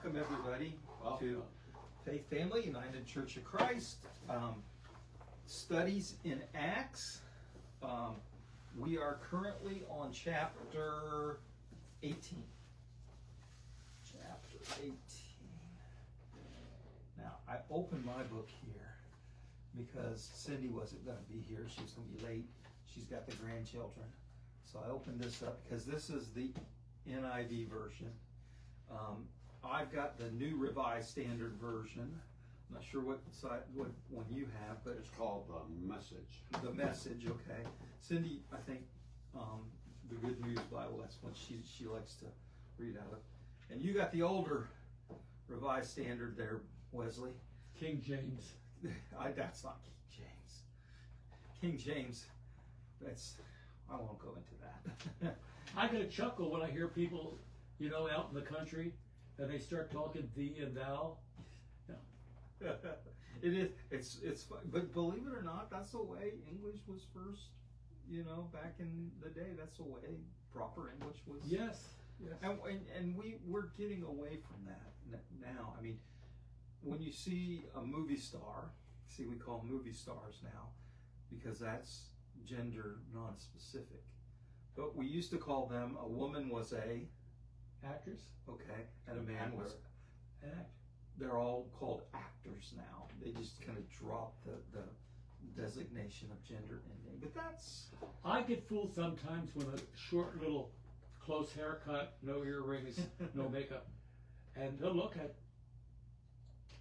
welcome everybody to Faith Family United Church of Christ studies in Acts. We are currently on chapter 18. Chapter 18. Now, I opened my book here because Cindy wasn't going to be here. She was going to be late. She's got the grandchildren. So I opened this up because this is the NIV version. I've got the New Revised Standard Version. I'm not sure what one you have, but it's called the Message. The Message, okay. Cindy, I think the Good News Bible, that's what she likes to read out of. And you got the older Revised Standard there, Wesley. King James. That's not King James. King James, I won't go into that. I get a chuckle when I hear people, out in the country, and they start talking thee and thou. Yeah. It is. It's. But believe it or not, that's the way English was first. Back in the day, that's the way proper English was. Yes. Yes. And we're getting away from that now. I mean, when you see a movie star, we call them movie stars now, because that's gender non-specific. But we used to call them, a woman was a actress. Okay, and a man was an actor. They're all called actors now. They just kind of drop the designation of gender ending. But that's... I get fooled sometimes when a short little close haircut, no earrings, no makeup, and they'll look at,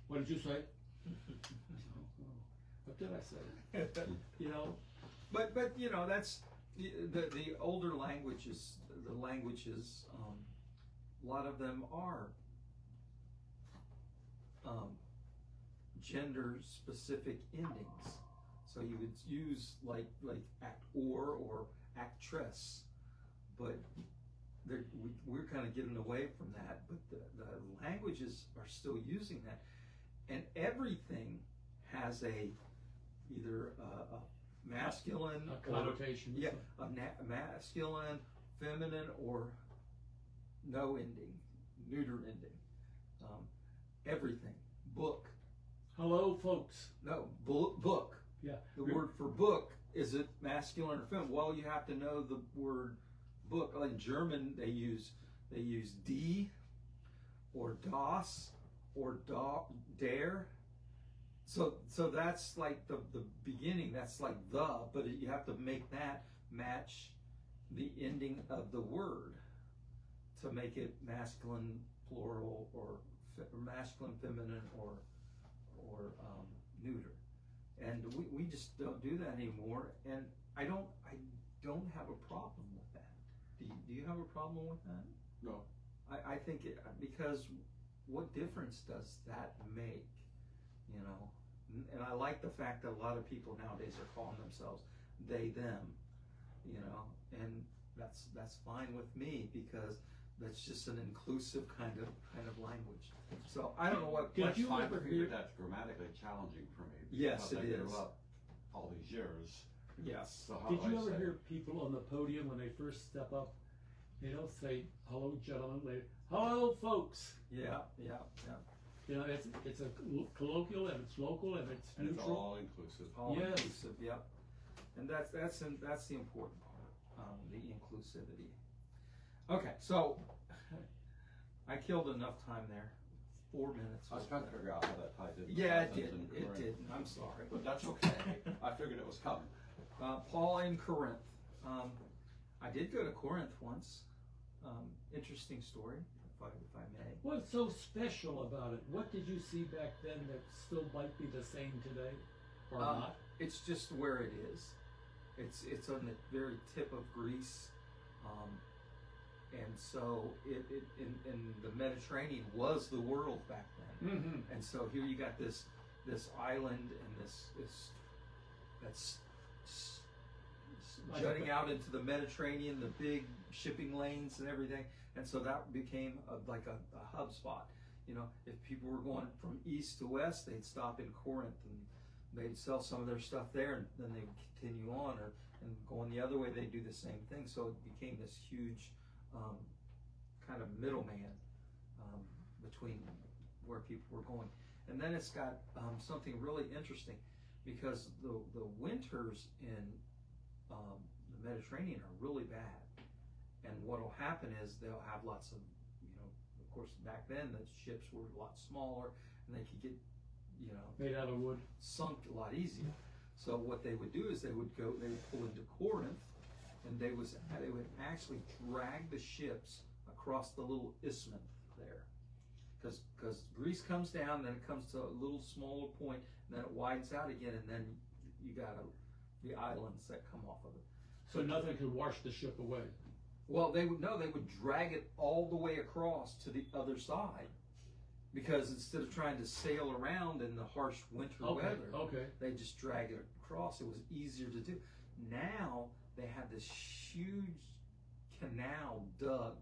what did you say? What did I say? But that's the older languages. The languages, a lot of them are gender specific endings. So you would use like actor or actress, but we're kind of getting away from that. But the languages are still using that, and everything has either a masculine, a connotation. A masculine, feminine, or no ending, neuter ending. Everything. Book. Hello, folks. No, book. Yeah. The word for book, is it masculine or feminine? Well, you have to know the word book. Like in German, they use die or das or der. So that's like the beginning. That's like but you have to make that match the ending of the word to make it masculine, plural, or masculine, feminine, or neuter. And we just don't do that anymore. And I don't have a problem with that. Do you have a problem with that? No. I think because what difference does that make? And I like the fact that a lot of people nowadays are calling themselves they, them, and that's fine with me, because that's just an inclusive kind of language. So I don't know what. Did you ever hear that's grammatically challenging for me? Yes, it is. All these years. Yes. So did you ever hear people on the podium when they first step up? They don't say hello, gentlemen. They hello, folks. Yeah. It's a colloquial, and it's local, and it's neutral. It's all inclusive. All inclusive. Yep. And that's the important part, the inclusivity. Okay, so I killed enough time there. 4 minutes. I was trying to figure out how that ties in. Yeah, it did. It did. I'm sorry, but that's okay. I figured it was coming. Paul in Corinth. I did go to Corinth once. Interesting story, if I may. What's so special about it? What did you see back then that still might be the same today, or not? It's just where it is. It's on the very tip of Greece, and so it in the Mediterranean was the world back then. Mm-hmm. And so here you got this island and that's jutting out into the Mediterranean, the big shipping lanes and everything, and so that became like a hub spot. If people were going from east to west, they'd stop in Corinth and they'd sell some of their stuff there, and then they would continue on, and going the other way, they'd do the same thing. So it became this huge kind of middleman between where people were going. And then it's got something really interesting, because the winters in the Mediterranean are really bad. And what will happen is they'll have lots of, of course, back then the ships were a lot smaller and they could get, Made out of wood. sunk a lot easier. So what they would do is they would pull into Corinth, and they would actually drag the ships across the little isthmus there, because Greece comes down, then it comes to a little smaller point, and then it widens out again, and then you got the islands that come off of it. So nothing could wash the ship away. Well, they would drag it all the way across to the other side, because instead of trying to sail around in the harsh winter weather, they just drag it across. It was easier to do. Now they have this huge canal dug.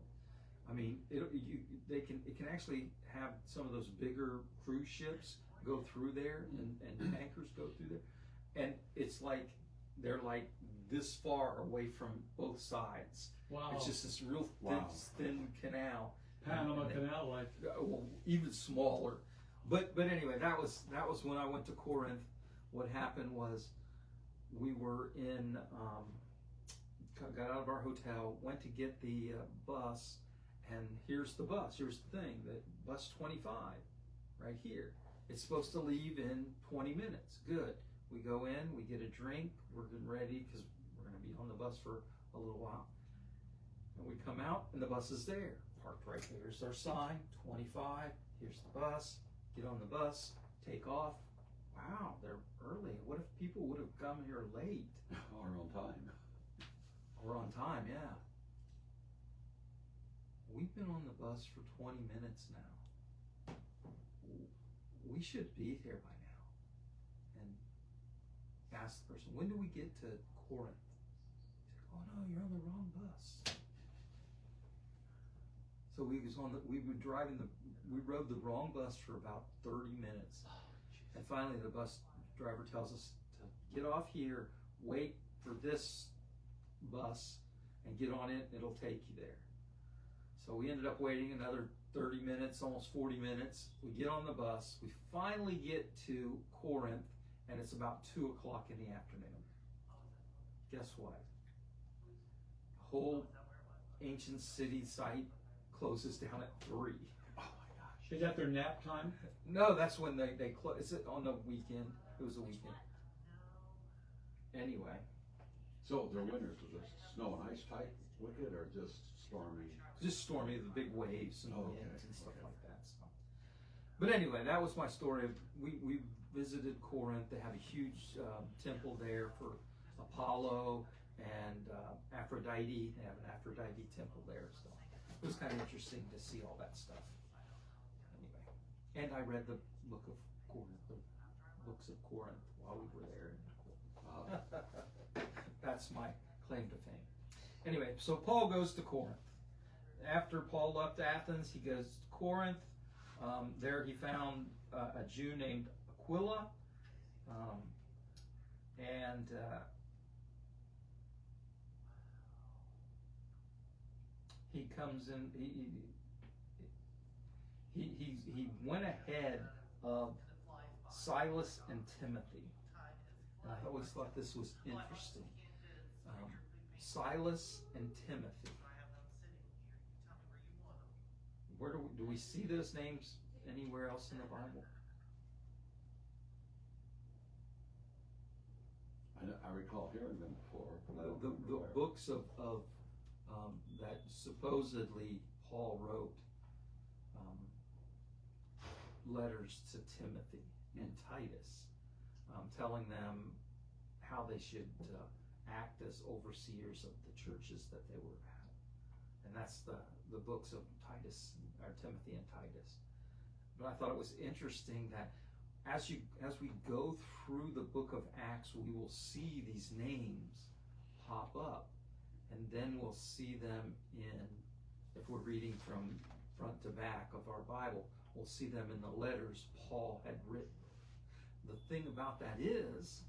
I mean, it can actually have some of those bigger cruise ships go through there, and tankers go through there, and it's like they're like this far away from both sides. Wow. It's just this real thin canal. Panama Canal, like. Well, even smaller. But anyway, that was when I went to Corinth. What happened was we were got out of our hotel, went to get the bus, and here's the bus. Here's the thing, that bus 25, right here. It's supposed to leave in 20 minutes. Good. We go in, we get a drink, we're getting ready because we're going to be on the bus for a little while. And we come out, and the bus is there, parked right there. There's our sign, 25. Here's the bus. Get on the bus, take off. Wow, they're early. What if people would have come here late? Or on time. Or on time, yeah. We've been on the bus for 20 minutes now. We should be here by now. And ask the person, when do we get to Corinth? He said, oh no, you're on the wrong bus. So we rode the wrong bus for about 30 minutes. And finally the bus driver tells us to get off here, wait for this bus, and get on it, it'll take you there. So we ended up waiting another 30 minutes, almost 40 minutes. We get on the bus, we finally get to Corinth, and it's about 2 o'clock in the afternoon. Guess what? The whole ancient city site closes down at 3. Oh my gosh. Is that their nap time? No, that's when they close. It's on the weekend. It was a weekend. Anyway. So their winters, was it snow and ice type wicked, or just stormy? Just stormy, the big waves and winds and stuff Okay. like that. So. But anyway, that was my story. We visited Corinth. They have a huge temple there for Apollo and Aphrodite. They have an Aphrodite temple there. So it was kind of interesting to see all that stuff. Anyway, and I read the book of Corinth, the books of Corinth while we were there. That's my claim to fame. Anyway, so Paul goes to Corinth. After Paul left Athens, he goes to Corinth. There he found a Jew named Aquila, and he comes in. He went ahead of Silas and Timothy. And I always thought this was interesting. Silas and Timothy. Where do we see those names anywhere else in the Bible? I recall hearing them before. The books of that supposedly Paul wrote, letters to Timothy and Titus, telling them how they should act as overseers of the churches that they were at. And that's the books of Timothy and Titus. But I thought it was interesting that as we go through the book of Acts, we will see these names pop up, and then we'll see them if we're reading from front to back of our Bible, we'll see them in the letters Paul had written. The thing about that is,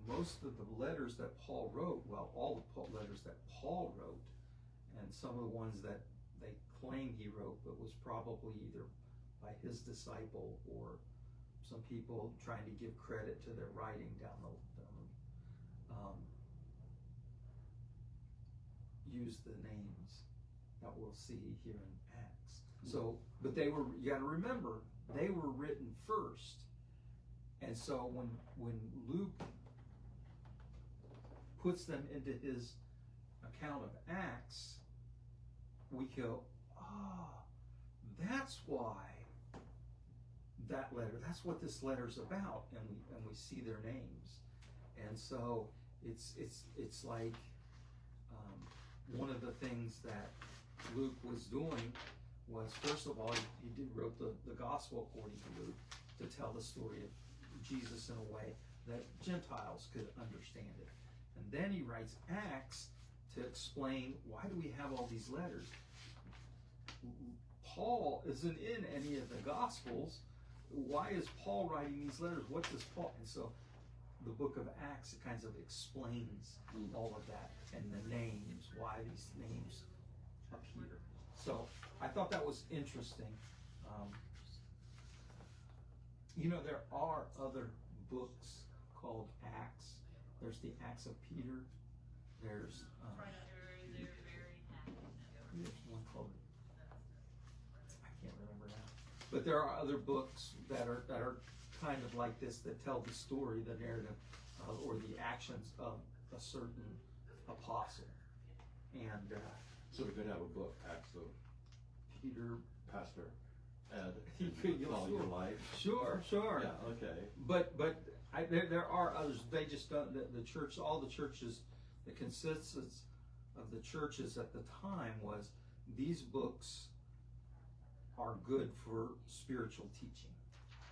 most of the letters that Paul wrote, well, all the letters that Paul wrote, and some of the ones that they claim he wrote, but was probably either by his disciple or some people trying to give credit to their writing down the use the names that we'll see here in Acts. So, but they were, you got to remember, they were written first. And so when Luke puts them into his account of Acts, we go, that's why that letter, that's what this letter's about, and we see their names. And so it's like one of the things that Luke was doing was, first of all, he wrote the gospel according to Luke to tell the story of Jesus in a way that Gentiles could understand it. And then he writes Acts to explain, why do we have all these letters? Paul isn't in any of the Gospels. Why is Paul writing these letters? What does Paul... And so the book of Acts, it kind of explains all of that and the names, why these names appear. So I thought that was interesting. There are other books called Acts. There's the Acts of Peter. There's one called, I can't remember now. But there are other books that are kind of like this, that tell the story, the narrative, or the actions of a certain apostle. And so we could have a book, Acts of Peter, Pastor Ed. He could all your life. Sure. Yeah. Okay. But there are others. They just don't. The church, all the churches, the consensus of the churches at the time was these books are good for spiritual teaching,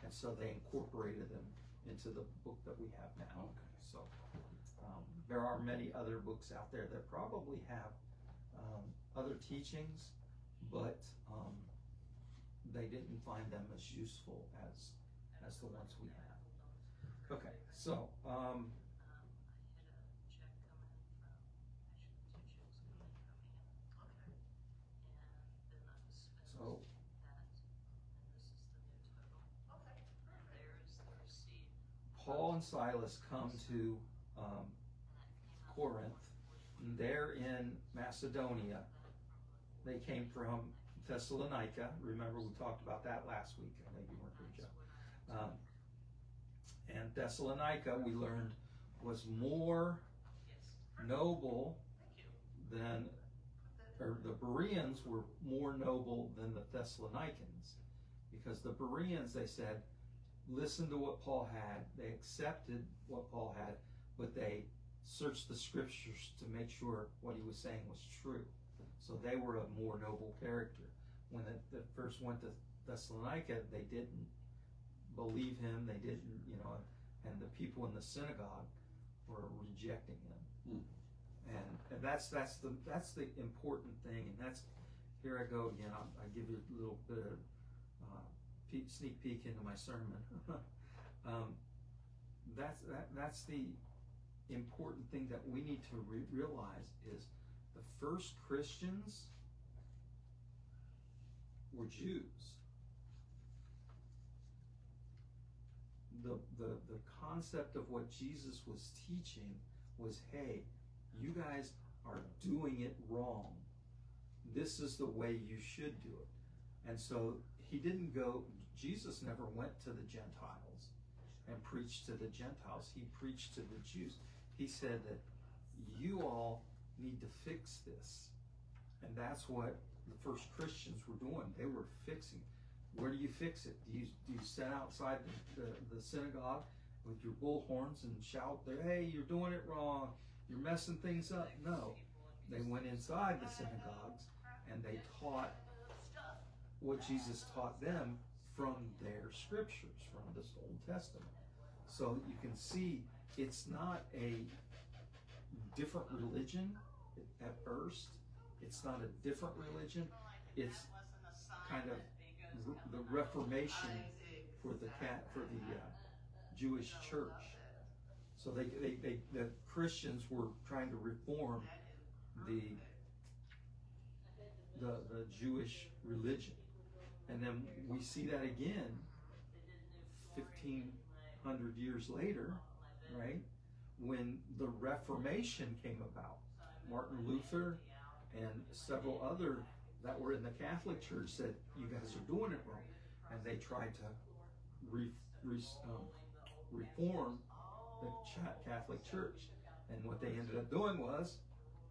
and so they incorporated them into the book that we have now. Okay. So there are many other books out there that probably have other teachings, but they didn't find them as useful as the ones we have. Okay, so Paul and Silas come to Corinth. And they're in Macedonia. They came from Thessalonica. Remember, we talked about that last week. I know you weren't here, Joe. And Thessalonica, we learned, was more noble than, or the Bereans were more noble than the Thessalonians. Because the Bereans, they said, listened to what Paul had. They accepted what Paul had, but they searched the scriptures to make sure what he was saying was true. So they were a more noble character. When they first went to Thessalonica, they didn't believe him. They didn't, and the people in the synagogue were rejecting him. And that's the important thing. And that's, here I go again. I give you a little bit of sneak peek into my sermon. That's the important thing that we need to realize is the first Christians were Jews. The concept of what Jesus was teaching was, hey, you guys are doing it wrong. This is the way you should do it. And so Jesus never went to the Gentiles and preached to the Gentiles. He preached to the Jews. He said that you all need to fix this. And that's what the first Christians were doing. They were fixing. Where do you fix it? Do you sit outside the synagogue with your bullhorns and shout, hey, you're doing it wrong, you're messing things up? No. They went inside the synagogues and they taught what Jesus taught them from their scriptures, from this Old Testament. So you can see it's not a different religion at first. It's not a different religion. It's kind of the Reformation for the Jewish church. So the Christians were trying to reform the the Jewish religion. And then we see that again 1,500 years later, right? When the Reformation came about. Martin Luther and several other that were in the Catholic Church said, you guys are doing it wrong. And they tried to reform the Catholic Church. And what they ended up doing was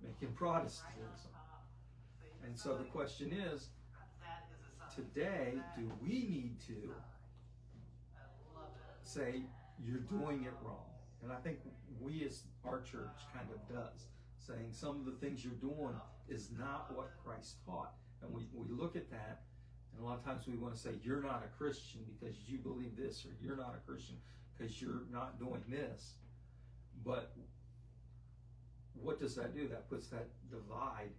making Protestantism. And so the question is, today, do we need to say, you're doing it wrong? And I think we as our church kind of does, saying some of the things you're doing is not what Christ taught. And we look at that, and a lot of times we want to say, you're not a Christian because you believe this, or you're not a Christian because you're not doing this. But what does that do? That puts that divide.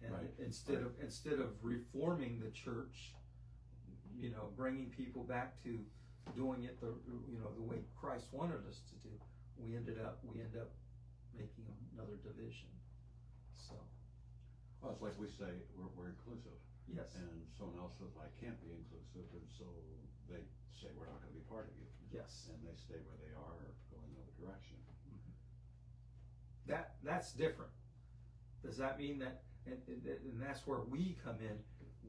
And Right. instead of reforming the church, bringing people back to doing it the way Christ wanted us to do, we end up making another division. So, Well, it's like we say, we're inclusive. yes, And someone else says, I can't be inclusive, and so they say, we're not gonna be part of you. yes, And they stay where they are or go in another direction. that's different. Does that mean that? And that's where we come in.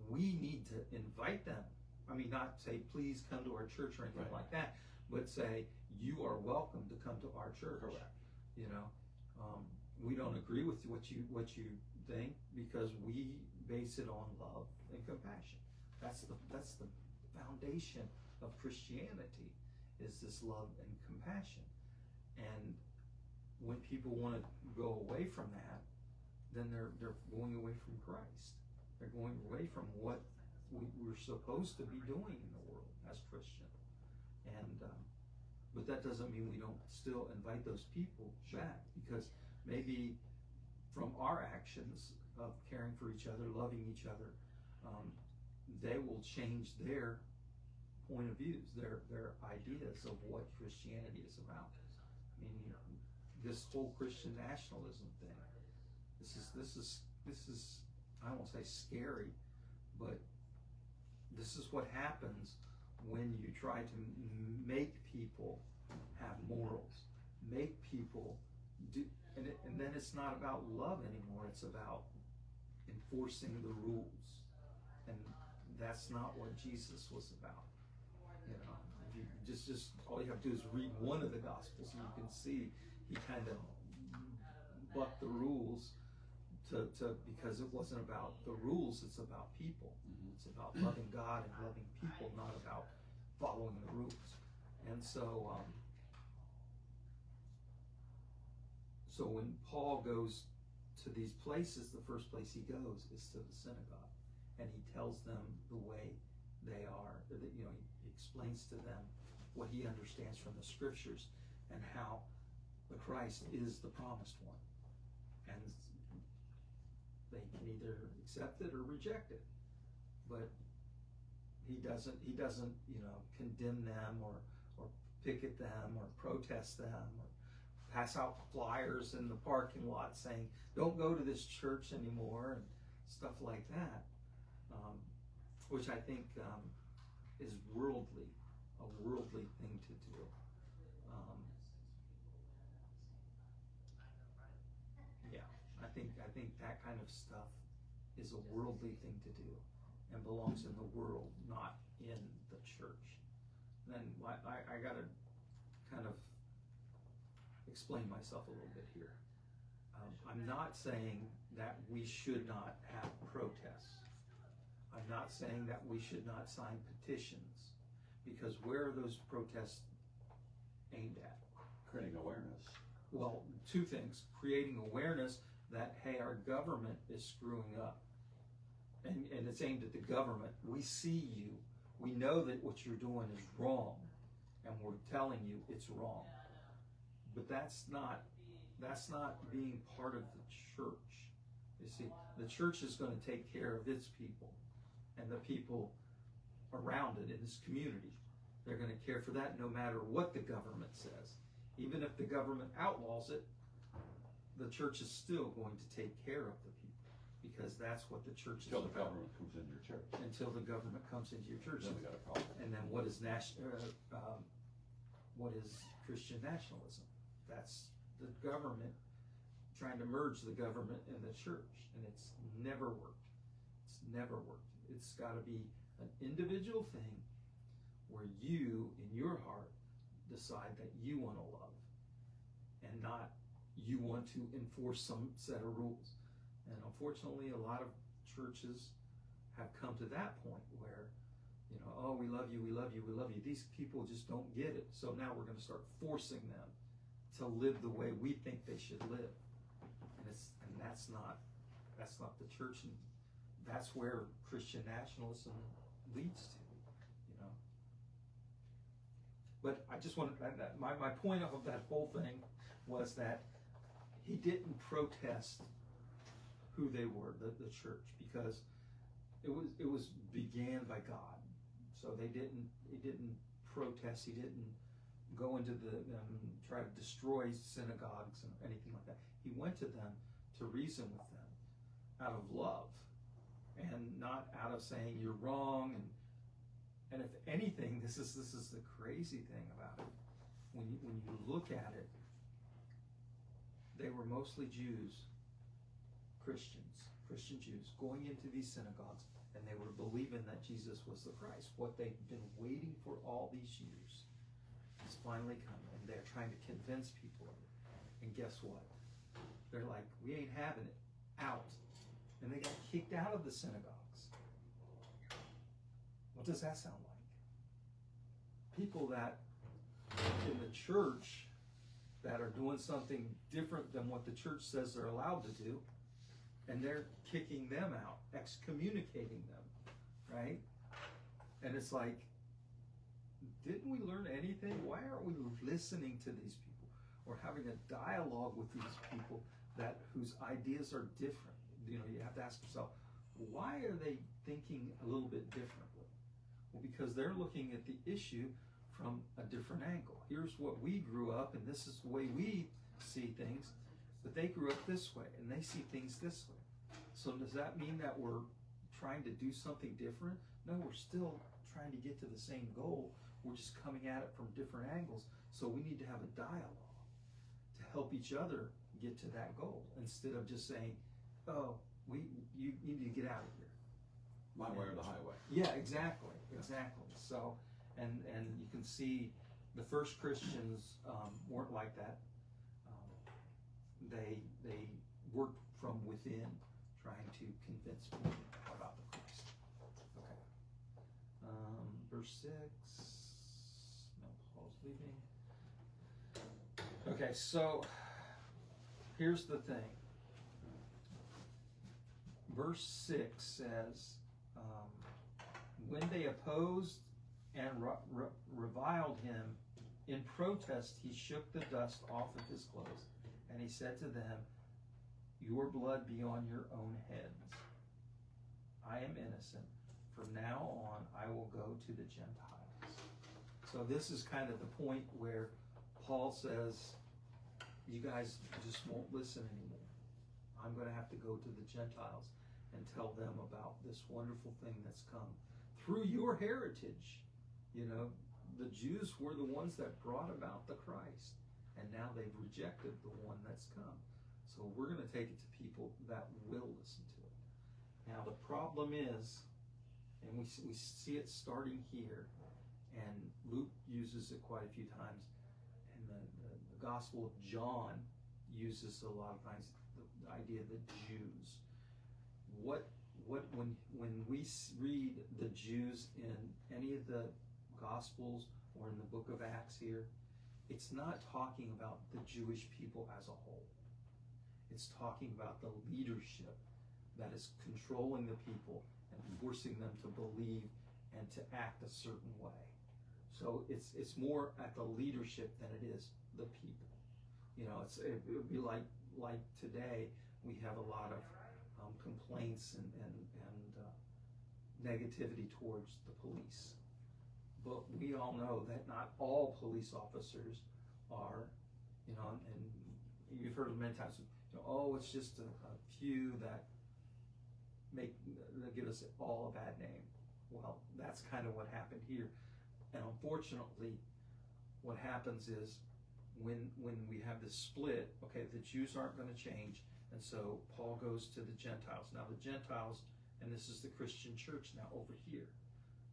We need to invite them. I mean, not say, please come to our church or anything Right. like that, but say, you are welcome to come to our church. Correct. We don't agree with what you think because we base it on love and compassion. That's the foundation of Christianity, is this love and compassion. And when people want to go away from that, then they're going away from Christ. They're going away from what we're supposed to be doing in the world as Christian. And but that doesn't mean we don't still invite those people back, because maybe from our actions of caring for each other, loving each other, they will change their point of views, their ideas of what Christianity is about. I mean, this whole Christian nationalism thing, this is I won't say scary, but this is what happens when you try to make people have morals, make people do, and then it's not about love anymore. It's about enforcing the rules, and that's not what Jesus was about. If you just all you have to do is read one of the Gospels, and you can see he kind of bucked the rules to because it wasn't about the rules. It's about people. It's about loving God and loving people, not about following the rules. And so when Paul goes to these places, the first place he goes is to the synagogue, and he tells them the way they are. He explains to them what he understands from the scriptures and how the Christ is the promised one, and they can either accept it or reject it. But he doesn't condemn them or picket them or protest them or pass out flyers in the parking lot saying, don't go to this church anymore, and stuff like that, which I think is a worldly thing to do. I think that kind of stuff is a worldly thing to do and belongs in the world, not in the church. Then I gotta kind of explain myself a little bit here. I'm not saying that we should not have protests. I'm not saying that we should not sign petitions, because where are those protests aimed at? Creating awareness. Well, two things: creating awareness that, hey, our government is screwing up, and it's aimed at the government. We see you. We know that what you're doing is wrong, and we're telling you it's wrong. But that's not being part of the church. You see, the church is going to take care of its people and the people around it in this community. They're going to care for that no matter what the government says. Even if the government outlaws it, the church is still going to take care of the people, because that's what the church is Until the about. government comes into your church. Until the government comes into your church. Then we got a problem. And then what is what is Christian nationalism? That's the government trying to merge the government and the church, and it's never worked. It's never worked. It's got to be an individual thing where you, in your heart, decide that you want to love, and not you want to enforce some set of rules. And unfortunately, a lot of churches have come to that point where, oh, we love you, we love you, we love you. These people just don't get it. So now we're going to start forcing them to live the way we think they should live. And that's not the church, and that's where Christian nationalism leads to, But I just wanted, my point of that whole thing was that he didn't protest who they were, the church, because it was began by God. So he didn't protest, he didn't go into try to destroy synagogues and anything like that. He went to them to reason with them out of love, and not out of saying you're wrong. And if anything, this is the crazy thing about it. When you look at it, they were mostly Jews, Christian Jews, going into these synagogues, and they were believing that Jesus was the Christ. What they've been waiting for all these years has finally come, and they're trying to convince people of it. And guess what? They're like, we ain't having it. Out. And they got kicked out of the synagogues. What does that sound like? People that in the church that are doing something different than what the church says they're allowed to do, and they're kicking them out, excommunicating them, right? And it's like, didn't we learn anything? Why aren't we listening to these people or having a dialogue with these people whose ideas are different? You have to ask yourself, why are they thinking a little bit differently? Well, because they're looking at the issue from a different angle. Here's what we grew up, and this is the way we see things, but they grew up this way, and they see things this way. So does that mean that we're trying to do something different? No, we're still trying to get to the same goal. We're just coming at it from different angles. So we need to have a dialogue to help each other get to that goal, instead of just saying, oh, you need to get out of here. My way or the highway. Yeah, exactly. So, and you can see the first Christians weren't like that. They worked from within, trying to convince people about the Christ. Okay. Verse 6. No, Paul's leaving. Okay, so here's the thing. Verse 6 says, when they opposed and reviled him, in protest he shook the dust off of his clothes, and he said to them, your blood be on your own heads. I am innocent. From now on I will go to the Gentiles. So this is kind of the point where Paul says, you guys just won't listen anymore. I'm going to have to go to the Gentiles and tell them about this wonderful thing that's come through your heritage. The Jews were the ones that brought about the Christ, and now they've rejected the one that's come. So we're going to take it to people that will listen to it. Now the problem is, and we see it starting here, and Luke uses it quite a few times, and the Gospel of John uses a lot of times the idea of the Jews. When we read the Jews in any of the Gospels or in the book of Acts here, it's not talking about the Jewish people as a whole. It's talking about the leadership that is controlling the people and forcing them to believe and to act a certain way. So it's more at the leadership than it is the people. It would be like today we have a lot of complaints and negativity towards the police. But we all know that not all police officers are, and you've heard it many times, oh, it's just a few that give us all a bad name. Well, that's kind of what happened here. And unfortunately, what happens is when we have this split, okay, the Jews aren't going to change, and so Paul goes to the Gentiles. Now the Gentiles, and this is the Christian church now over here.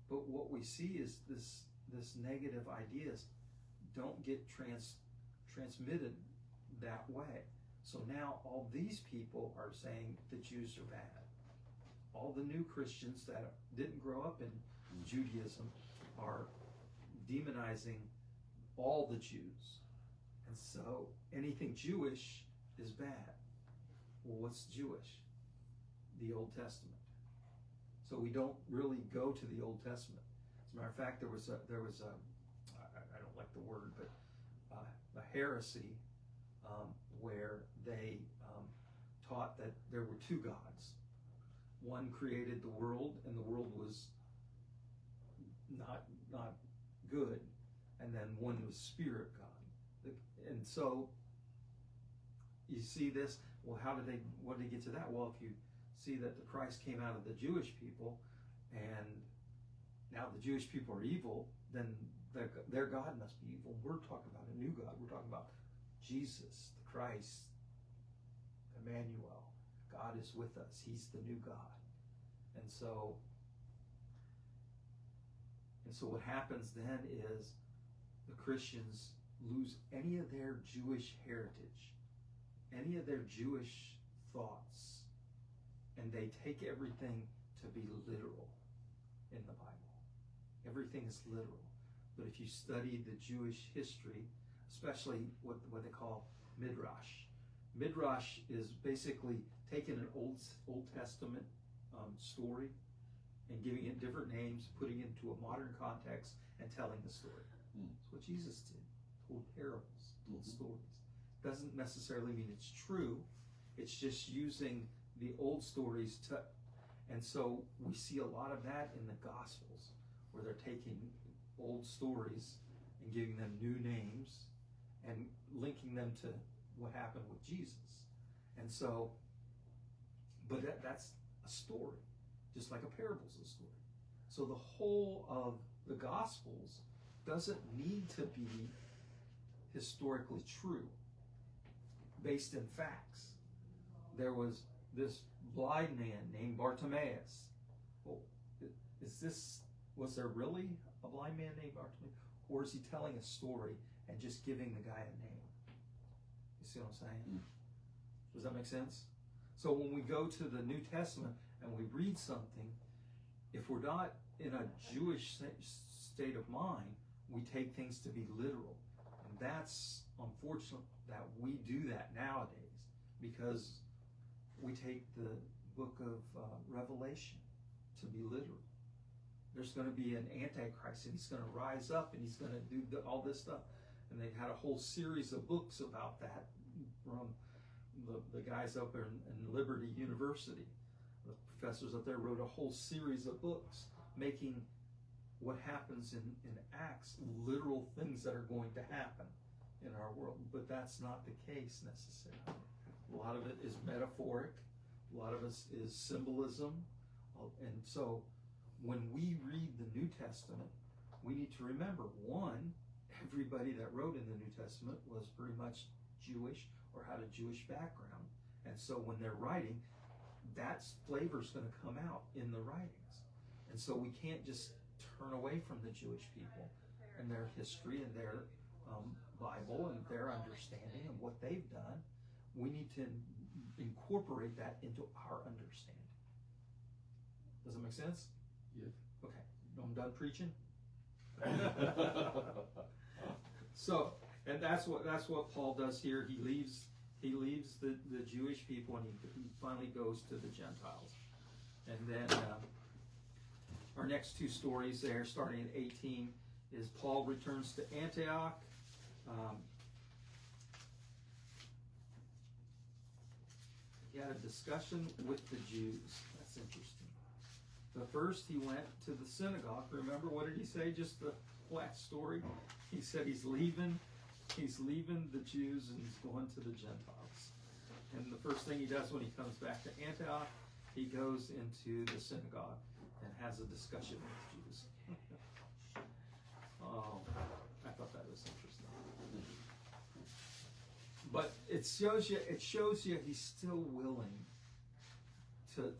But what we see is this negative ideas don't get transmitted that way. So now all these people are saying the Jews are bad. All the new Christians that didn't grow up in Judaism are demonizing all the Jews. And so anything Jewish is bad. Well, what's Jewish? The Old Testament. So we don't really go to the Old Testament. As a matter of fact, there was a I don't like the word, but a heresy where they taught that there were two gods. One created the world, and the world was not good, and then one was spirit God. And so you see this. Well, what did they get to that? Well, if you see that the Christ came out of the Jewish people, and now the Jewish people are evil, then their God must be evil. We're talking about a new God. We're talking about Jesus, the Christ, Emmanuel. God is with us. He's the new God. And so what happens then is the Christians lose any of their Jewish heritage, any of their Jewish thoughts, and they take everything to be literal in the Bible. Everything is literal. But if you study the Jewish history, especially what they call Midrash. Midrash is basically taking an Old Testament story and giving it different names, putting it into a modern context, and telling the story. That's what Jesus did. Told parables, told stories. Doesn't necessarily mean it's true. It's just using the old stories to, and so we see a lot of that in the Gospels, where they're taking old stories and giving them new names and linking them to what happened with Jesus. And so, but that's a story, just like a parable's a story. So the whole of the Gospels doesn't need to be historically true, based in facts. There was this blind man named Bartimaeus. Well, was there really a blind man named Bartimaeus? Or is he telling a story and just giving the guy a name? You see what I'm saying? Does that make sense? So when we go to the New Testament and we read something, if we're not in a Jewish state of mind, we take things to be literal. And that's unfortunate that we do that nowadays, because we take the book of Revelation to be literal. There's going to be an Antichrist, and he's going to rise up, and he's going to do all this stuff. And they've had a whole series of books about that from the guys up in Liberty University. The professors up there wrote a whole series of books making what happens in Acts literal things that are going to happen in our world. But that's not the case necessarily. A lot of it is metaphoric. A lot of it is symbolism. And so when we read the New Testament, we need to remember, one, everybody that wrote in the New Testament was pretty much Jewish or had a Jewish background. And so when they're writing, that flavor's going to come out in the writings. And so we can't just turn away from the Jewish people and their history and their Bible and their understanding and what they've done. We need to incorporate that into our understanding. Does that make sense? Yes. Okay. I'm done preaching. So, and that's what Paul does here. He leaves the Jewish people, and he finally goes to the Gentiles. And then our next two stories there, starting at 18, is Paul returns to Antioch. He had a discussion with the Jews. That's interesting. But first he went to the synagogue. Remember, what did he say? Just the last story. He said he's leaving the Jews and he's going to the Gentiles. And the first thing he does when he comes back to Antioch, he goes into the synagogue and has a discussion with Jews. Oh, I thought that was interesting. But it shows you he's still willing to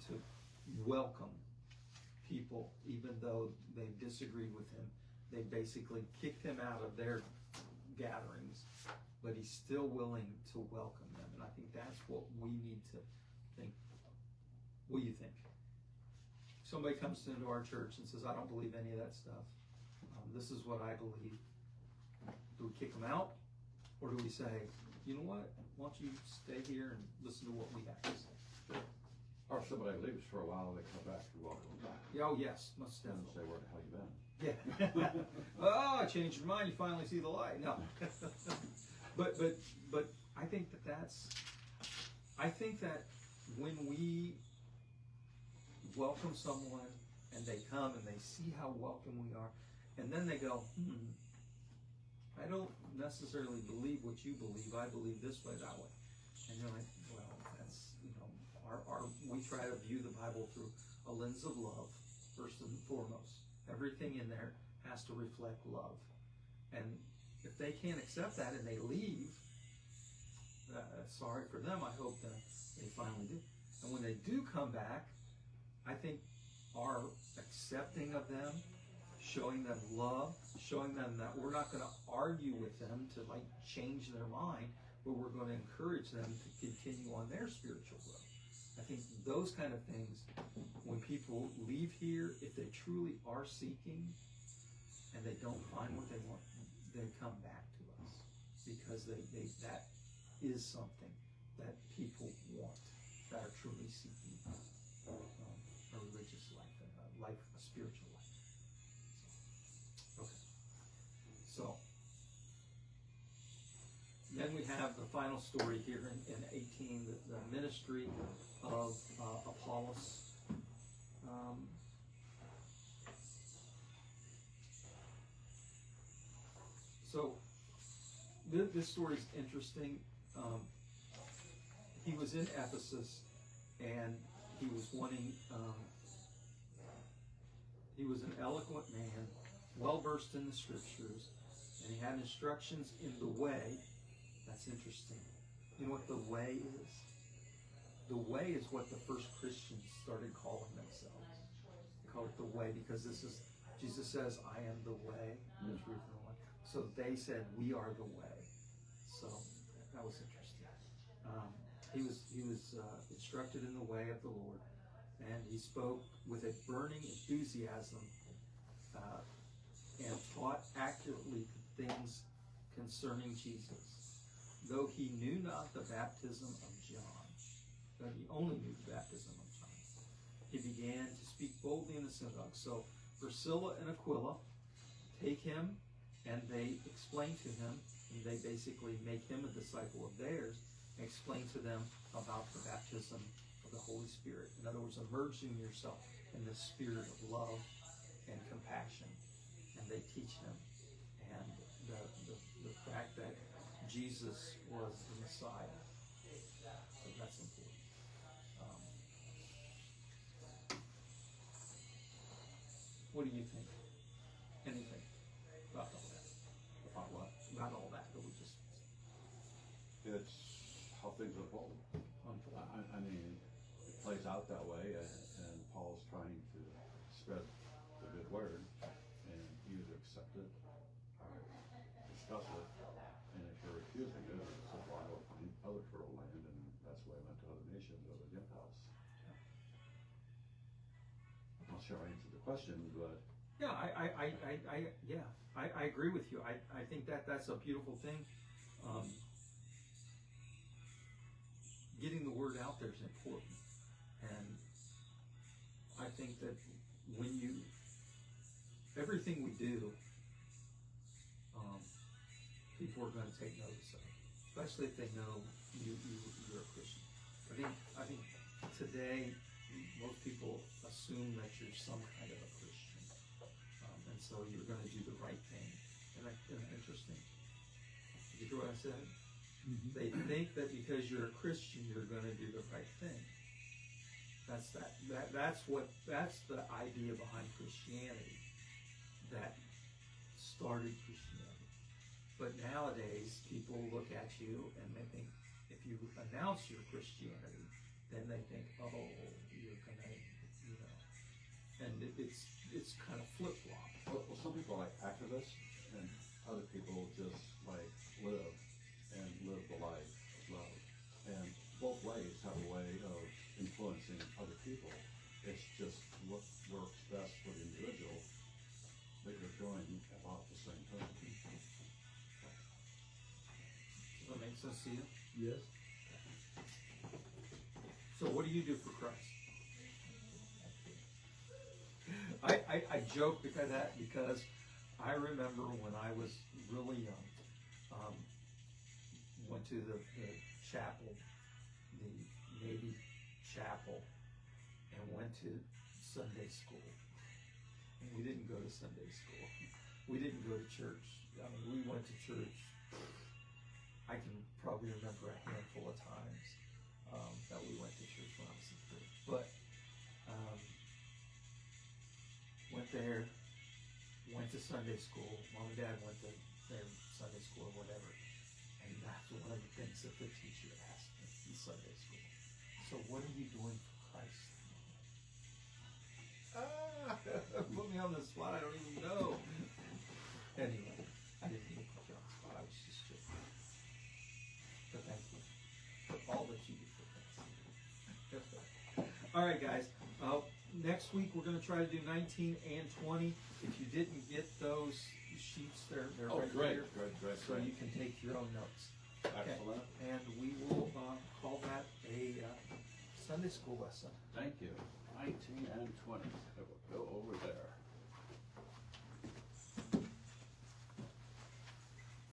welcome people, even though they disagreed with him. They basically kicked him out of their gatherings, but he's still willing to welcome them. And I think that's what we need to think. What do you think? Somebody comes into our church and says, I don't believe any of that stuff. This is what I believe. Do we kick them out? Or do we say, you know what? Why don't you stay here and listen to what we have to say? Sure. Or if somebody leaves for a while, they come back, you're welcome back. Oh, yes, most And definitely. say, where the hell you been? Yeah. Oh, I changed your mind. You finally see the light. No. but I think I think that when we welcome someone and they come and they see how welcome we are, and then they go, I don't necessarily believe what you believe. I believe this way, that way. And you're like, well, that's, we try to view the Bible through a lens of love, first and foremost. Everything in there has to reflect love. And if they can't accept that and they leave, sorry for them. I hope that they finally do. And when they do come back, I think our accepting of them, showing them love, showing them that we're not going to argue with them to like change their mind, but we're going to encourage them to continue on their spiritual growth. I think those kind of things, when people leave here, if they truly are seeking and they don't find what they want, they come back to us because that is something that people want, that are truly seeking a religious life, a spiritual life. Okay. So then we have the final story here in 18, the ministry of Apollos. So this story is interesting. He was in Ephesus, and he was wanting. He was an eloquent man, well versed in the scriptures, and he had instructions in the way. That's interesting. You know what the way is? The way is what the first Christians started calling themselves. They call it the way because Jesus says, I am the way, the truth, and the life. So they said, we are the way. So that was interesting. He was instructed in the way of the Lord, and he spoke with a burning enthusiasm and taught accurately the things concerning Jesus. Though he knew not the baptism of John, but he only knew the baptism of John, he began to speak boldly in the synagogue. So Priscilla and Aquila take him, and they explain to him, and they basically make him a disciple of theirs, and explain to them about the baptism of the Holy Spirit. In other words, immersing yourself in the spirit of love and compassion. And they teach him. And the fact that Jesus was the Messiah. So that's important. What do you think? Anything about all that? About what? About all that we just It's how things unfold. unfolded. I mean, it plays out that way, and Paul's trying to spread the good word, and you either accept it or discuss it, and if you're refusing it, it's a while to find other fertile land, and that's why I went to other nations, other Gentiles. I'm not sure I answered the question, but Yeah, I agree with you. I think that's a beautiful thing. Getting the word out there is important, and I think that when everything we do, people are going to take notice of, especially if they know you're a Christian. I think today most people assume that you're some kind of a Christian, and so you're going to do the right thing. Isn't that interesting? Did you hear what I said? Mm-hmm. They think that because you're a Christian, you're going to do the right thing. That's that's the idea behind Christianity that started Christianity. But nowadays, people look at you and they think, if you announce your Christianity, then they think, oh, you're gonna, you know, and it's kind of flip flop. Well, some people are like activists, and other people just like live the life of love. And both ways have a way of influencing other people. It's just what works best for the individual that you're doing about the same thing. Does that make sense to you? Yes. So what do you do for Christ? I joke because I remember when I was really young, went to the chapel, the Navy chapel, and went to Sunday school. And we didn't go to Sunday school. We didn't go to church. I mean, we went to church. I can probably remember a handful of times that we went to church when I was a kid. But went there, went to Sunday school. Mom and Dad went to their Sunday school or whatever. And that's one of the things that the teacher asked me in Sunday school. So what are you doing for Christ? Put me on the spot, I don't even know. Anyway, I didn't even put you on the spot, I was just joking. But thank you for all that you do for Christ. Alright guys, next week we're going to try to do 19 and 20. If you didn't get those sheets, they're right great, here. great. So you can take your own notes. Excellent. And we will call that a Sunday school lesson. Thank you. 19 and 20.